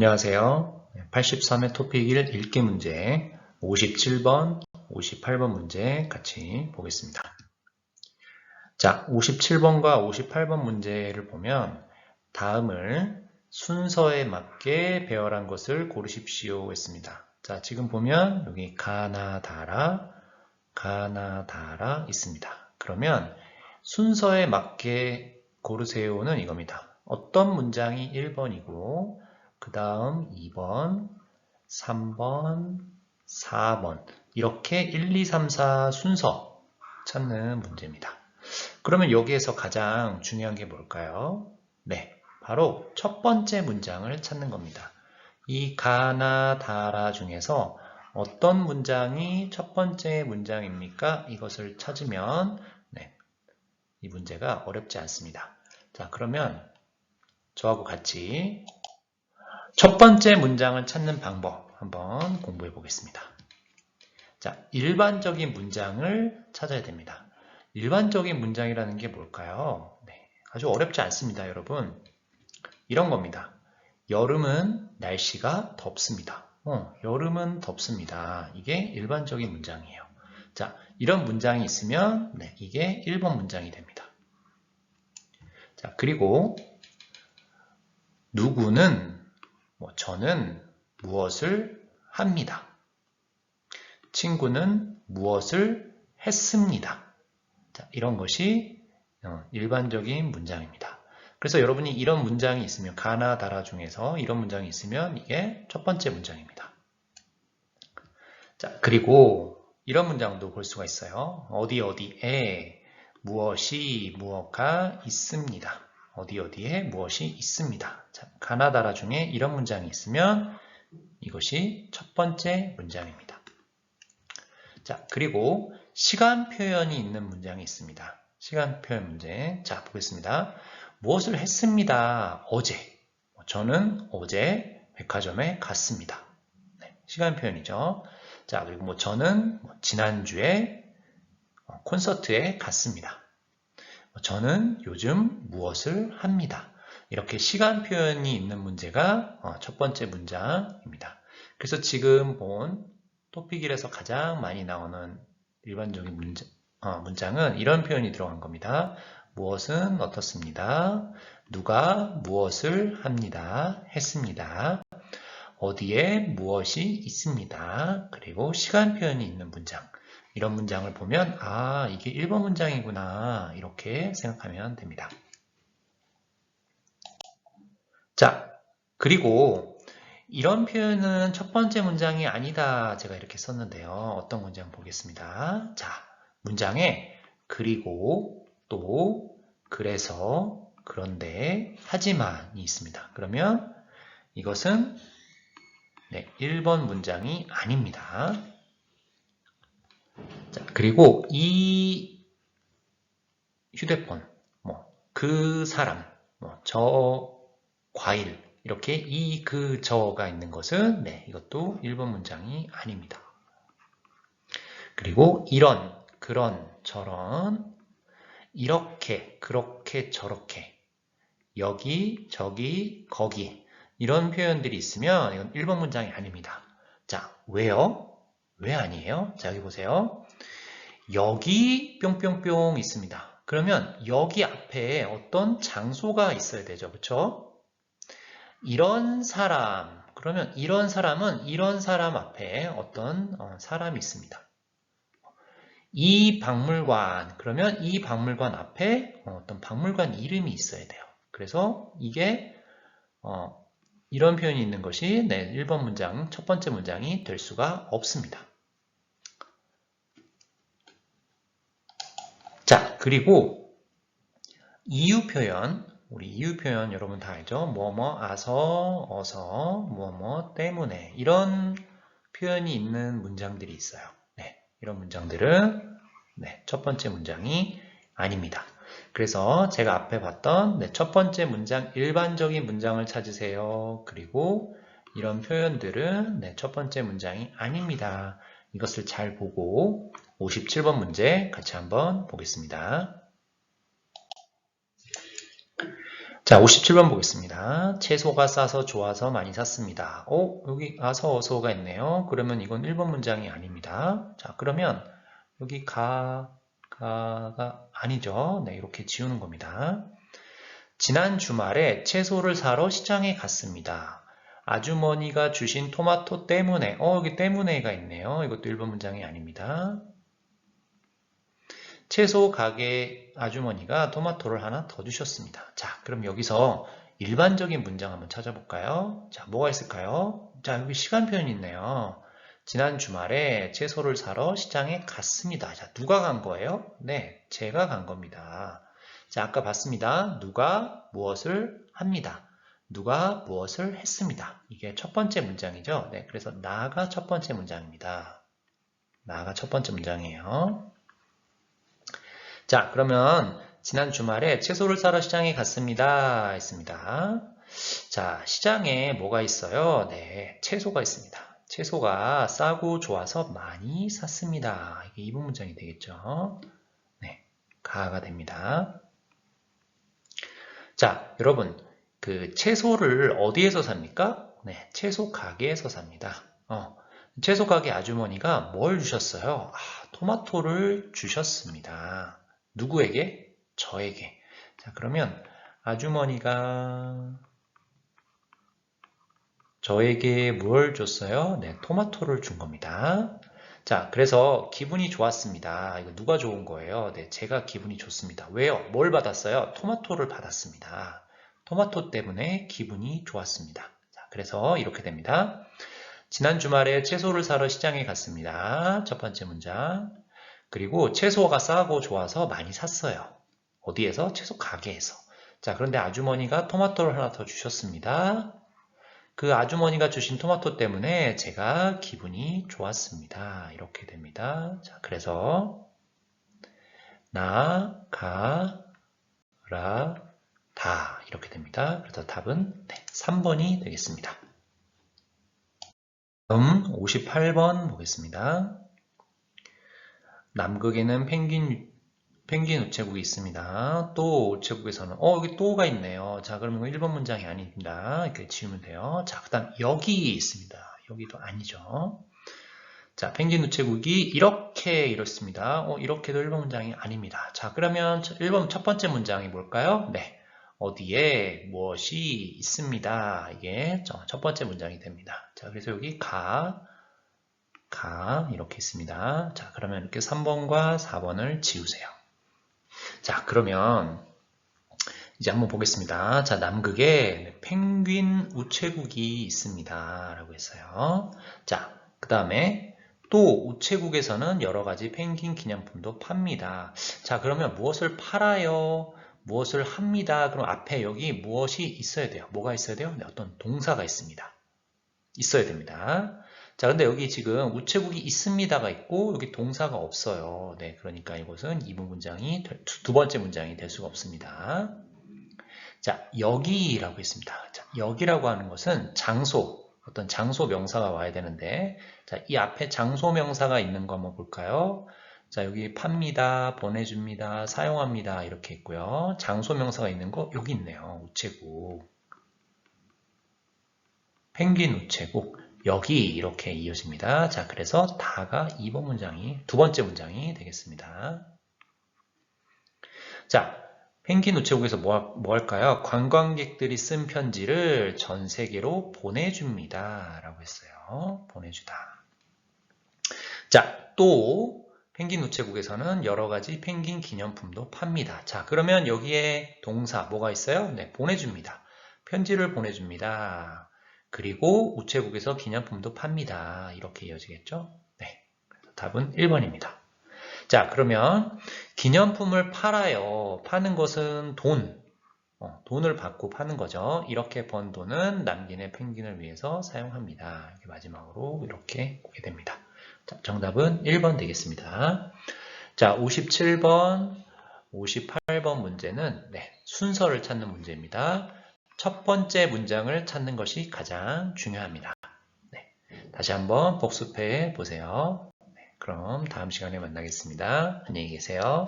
안녕하세요. 83회 토픽 1 읽기 문제 57번, 58번 문제 같이 보겠습니다. 자, 57번과 58번 문제를 보면 다음을 순서에 맞게 배열한 것을 고르십시오 했습니다. 자, 지금 보면 여기 가나다라 있습니다. 그러면 순서에 맞게 고르세요는 이겁니다. 어떤 문장이 1번이고 그 다음 2번, 3번, 4번 이렇게 1, 2, 3, 4 순서 찾는 문제입니다. 그러면 여기에서 가장 중요한 게 뭘까요? 네, 바로 첫 번째 문장을 찾는 겁니다. 이 가나다라 중에서 어떤 문장이 첫 번째 문장입니까? 이것을 찾으면 이 문제가 어렵지 않습니다. 자, 그러면 저하고 같이 첫 번째 문장을 찾는 방법 한번 공부해 보겠습니다. 자, 일반적인 문장을 찾아야 됩니다. 일반적인 문장이라는 게 뭘까요? 아주 어렵지 않습니다, 여러분. 이런 겁니다. 여름은 날씨가 덥습니다. 여름은 덥습니다. 이게 일반적인 문장이에요. 자, 이런 문장이 있으면 이게 1번 문장이 됩니다. 자, 그리고 누구는 저는 무엇을 합니다. 친구는 무엇을 했습니다. 자, 이런 것이 일반적인 문장입니다. 그래서 여러분이 이런 문장이 있으면 가나다라 중에서 이런 문장이 있으면 이게 첫 번째 문장입니다. 자, 그리고 이런 문장도 볼 수가 있어요. 어디에 무엇이 무엇가 있습니다. 어디에 무엇이 있습니다. 자, 가나다라 중에 이런 문장이 있으면 이것이 첫 번째 문장입니다. 자, 그리고 시간 표현이 있는 문장이 있습니다. 시간 표현 문제. 자, 보겠습니다. 무엇을 했습니다. 어제. 저는 어제 백화점에 갔습니다. 시간 표현이죠. 자, 그리고 저는 지난주에 콘서트에 갔습니다. 저는 요즘 무엇을 합니다. 이렇게 시간 표현이 있는 문제가 첫 번째 문장입니다. 그래서 지금 본 토픽 1에서 가장 많이 나오는 일반적인 문장은 이런 표현이 들어간 겁니다. 무엇은 어떻습니다. 누가 무엇을 합니다. 했습니다. 어디에 무엇이 있습니다. 그리고 시간 표현이 있는 문장. 이런 문장을 보면 이게 1번 문장이구나 이렇게 생각하면 됩니다. 자, 그리고 이런 표현은 첫 번째 문장이 아니다 제가 이렇게 썼는데요. 어떤 문장 보겠습니다. 자, 문장에 그리고 또 그래서 그런데 하지만이 있습니다. 그러면 이것은 1번 문장이 아닙니다. 자, 그리고 이 휴대폰, 그 사람, 저 과일 이렇게 이, 그, 저가 있는 것은 이것도 1번 문장이 아닙니다. 그리고 이런, 그런, 저런, 이렇게, 그렇게, 저렇게, 여기, 저기, 거기 이런 표현들이 있으면 이건 1번 문장이 아닙니다. 자, 왜요? 왜 아니에요? 자, 여기 보세요. 여기 뿅뿅뿅 있습니다. 그러면 여기 앞에 어떤 장소가 있어야 되죠. 그렇죠? 이런 사람, 그러면 이런 사람은 이런 사람 앞에 어떤 사람이 있습니다. 이 박물관, 그러면 이 박물관 앞에 어떤 박물관 이름이 있어야 돼요. 그래서 이게 이런 표현이 있는 것이 1번 문장, 첫 번째 문장이 될 수가 없습니다. 자, 그리고 이유 표현, 우리 이유 표현 여러분 다 알죠? 아서, 어서, 때문에 이런 표현이 있는 문장들이 있어요. 이런 문장들은 첫 번째 문장이 아닙니다. 그래서 제가 앞에 봤던 첫 번째 문장, 일반적인 문장을 찾으세요. 그리고 이런 표현들은 첫 번째 문장이 아닙니다. 이것을 잘 보고 57번 문제 같이 한번 보겠습니다. 자, 57번 보겠습니다. 채소가 싸서 좋아서 많이 샀습니다. 여기 아서 어서가 있네요. 그러면 이건 1번 문장이 아닙니다. 자, 그러면 여기 가가 아니죠. 네, 이렇게 지우는 겁니다. 지난 주말에 채소를 사러 시장에 갔습니다. 아주머니가 주신 토마토 때문에, 여기 때문에가 있네요. 이것도 1번 문장이 아닙니다. 채소 가게 아주머니가 토마토를 하나 더 주셨습니다. 자, 그럼 여기서 일반적인 문장 한번 찾아볼까요? 자, 뭐가 있을까요? 자, 여기 시간 표현이 있네요. 지난 주말에 채소를 사러 시장에 갔습니다. 자, 누가 간 거예요? 네, 제가 간 겁니다. 자, 아까 봤습니다. 누가 무엇을 합니다. 누가 무엇을 했습니다. 이게 첫 번째 문장이죠. 네, 그래서 나가 첫 번째 문장입니다. 나가 첫 번째 문장이에요. 자, 그러면 지난 주말에 채소를 사러 시장에 갔습니다. 했습니다. 자, 시장에 뭐가 있어요? 네, 채소가 있습니다. 채소가 싸고 좋아서 많이 샀습니다. 이게 2번 문장이 되겠죠? 네, 가가 됩니다. 자, 여러분, 그 채소를 어디에서 삽니까? 네, 채소 가게에서 삽니다. 채소 가게 아주머니가 뭘 주셨어요? 토마토를 주셨습니다. 누구에게? 저에게. 자, 그러면 아주머니가 저에게 뭘 줬어요? 네, 토마토를 준 겁니다. 자, 그래서 기분이 좋았습니다. 이거 누가 좋은 거예요? 네, 제가 기분이 좋습니다. 왜요? 뭘 받았어요? 토마토를 받았습니다. 토마토 때문에 기분이 좋았습니다. 자, 그래서 이렇게 됩니다. 지난 주말에 채소를 사러 시장에 갔습니다. 첫 번째 문장. 그리고 채소가 싸고 좋아서 많이 샀어요. 어디에서? 채소 가게에서. 자, 그런데 아주머니가 토마토를 하나 더 주셨습니다. 그 아주머니가 주신 토마토 때문에 제가 기분이 좋았습니다. 이렇게 됩니다. 자, 그래서 나, 가, 라, 다 이렇게 됩니다. 그래서 답은 3번이 되겠습니다. 다음 58번 보겠습니다. 남극에는 펭귄 우체국이 있습니다. 또 우체국에서는 여기 또가 있네요. 자, 그러면 이거 1번 문장이 아닙니다. 이렇게 지우면 돼요. 자, 그 다음 여기 있습니다. 여기도 아니죠. 자, 펭귄 우체국이 이렇습니다. 이렇게도 1번 문장이 아닙니다. 자, 그러면 1번 첫 번째 문장이 뭘까요? 네, 어디에 무엇이 있습니다. 이게 첫 번째 문장이 됩니다. 자, 그래서 여기 가 이렇게 있습니다. 자, 그러면 이렇게 3번과 4번을 지우세요. 자, 그러면 이제 한번 보겠습니다. 자, 남극에 펭귄 우체국이 있습니다. 라고 했어요. 자, 그 다음에 또 우체국에서는 여러 가지 펭귄 기념품도 팝니다. 자, 그러면 무엇을 팔아요? 무엇을 합니다. 그럼 앞에 여기 무엇이 있어야 돼요. 뭐가 있어야 돼요? 네, 어떤 동사가 있습니다. 있어야 됩니다. 자, 근데 여기 지금 우체국이 있습니다가 있고 여기 동사가 없어요. 네, 그러니까 이것은 2번 문장이 두 번째 문장이 될 수가 없습니다. 자, 여기라고 했습니다. 자, 여기라고 하는 것은 장소, 어떤 장소 명사가 와야 되는데, 자, 이 앞에 장소 명사가 있는 거 한번 볼까요? 자, 여기 팝니다, 보내줍니다, 사용합니다 이렇게 있고요. 장소 명사가 있는 거 여기 있네요. 우체국, 펭귄 우체국, 여기 이렇게 이어집니다. 자, 그래서 다가 2번 문장이 두 번째 문장이 되겠습니다. 자, 펭귄 우체국에서 뭐 할까요? 관광객들이 쓴 편지를 전 세계로 보내줍니다. 라고 했어요. 보내주다. 자, 또 펭귄 우체국에서는 여러 가지 펭귄 기념품도 팝니다. 자, 그러면 여기에 동사 뭐가 있어요? 네, 보내줍니다. 편지를 보내줍니다. 그리고 우체국에서 기념품도 팝니다. 이렇게 이어지겠죠? 네, 답은 1번입니다. 자, 그러면 기념품을 팔아요. 파는 것은 돈을 받고 파는 거죠. 이렇게 번 돈은 남긴의 펭귄을 위해서 사용합니다. 이렇게 마지막으로 이렇게 보게 됩니다. 자, 정답은 1번 되겠습니다. 자, 57번, 58번 문제는 순서를 찾는 문제입니다. 첫 번째 문장을 찾는 것이 가장 중요합니다. 다시 한번 복습해 보세요. 그럼 다음 시간에 만나겠습니다. 안녕히 계세요.